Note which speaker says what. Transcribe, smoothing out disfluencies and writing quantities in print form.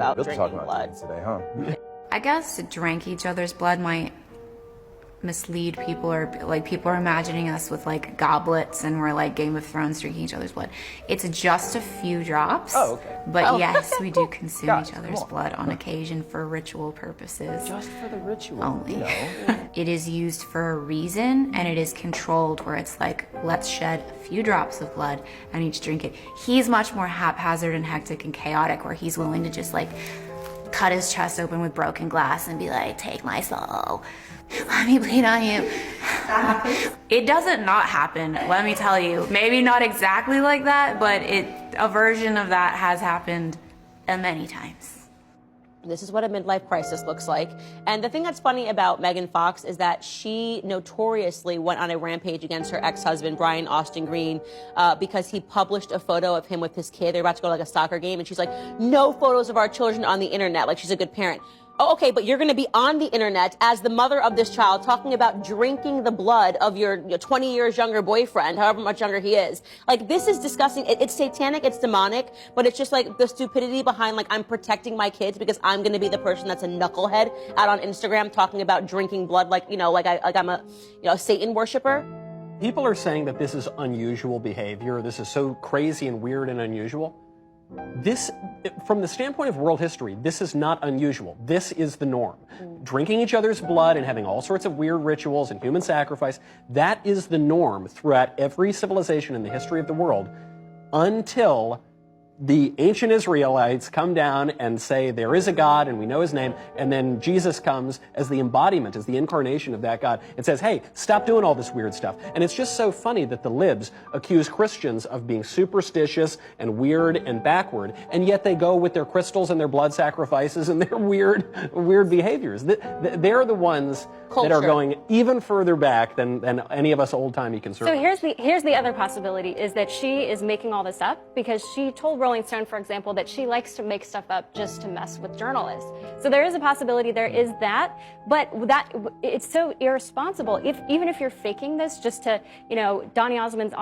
Speaker 1: about
Speaker 2: Really
Speaker 1: drinking
Speaker 2: talking about
Speaker 1: blood.
Speaker 2: things today, huh?
Speaker 3: I guess drank each other's blood might mislead people, or like people are imagining us with like goblets and we're like Game of Thrones drinking each other's blood. It's just a few drops.
Speaker 2: Oh, okay.
Speaker 3: But yes, we do consume
Speaker 2: Guys,
Speaker 3: each other's
Speaker 2: come on.
Speaker 3: blood on occasion for ritual purposes.
Speaker 2: Just for the ritual.
Speaker 3: Only.
Speaker 2: You know?
Speaker 3: It is used for a reason, and it is controlled where it's like, let's shed a few drops of blood and each drink it. He's much more haphazard and hectic and chaotic, where he's willing to just like cut his chest open with broken glass and be like, take my soul. Let me bleed on you. It doesn't not happen, let me tell you. Maybe not exactly like that, but a version of that has happened many times.
Speaker 1: This is what a midlife crisis looks like. And the thing that's funny about Megan Fox is that she notoriously went on a rampage against her ex-husband, Brian Austin Green, because he published a photo of him with his kid. They're about to go to like a soccer game, and she's like, no photos of our children on the internet, like she's a good parent. Oh, okay, but you're going to be on the internet as the mother of this child talking about drinking the blood of your 20 years younger boyfriend, however much younger he is. Like, this is disgusting. It's satanic, it's demonic, but it's just like the stupidity behind, like, I'm protecting my kids because I'm going to be the person that's a knucklehead out on Instagram talking about drinking blood like, you know, like I'm a, you know, Satan worshiper.
Speaker 4: People are saying that this is unusual behavior. This is so crazy and weird and unusual. This, from the standpoint of world history, this is not unusual. This is the norm. Drinking each other's blood and having all sorts of weird rituals and human sacrifice, that is the norm throughout every civilization in the history of the world until the ancient Israelites come down and say there is a God and we know his name, and then Jesus comes as the embodiment, as the incarnation of that God, and says, hey, stop doing all this weird stuff. And it's just so funny that the libs accuse Christians of being superstitious and weird and backward, and yet they go with their crystals and their blood sacrifices and their weird behaviors. They're the ones that are going even further back than any of us old-timey conservatives.
Speaker 5: So here's the other possibility, is that she is making all this up because she told Rolling Stone, for example, that she likes to make stuff up just to mess with journalists. So there is a possibility there is that, but that it's so irresponsible. Even if you're faking this just to, you know, Donny Osmond's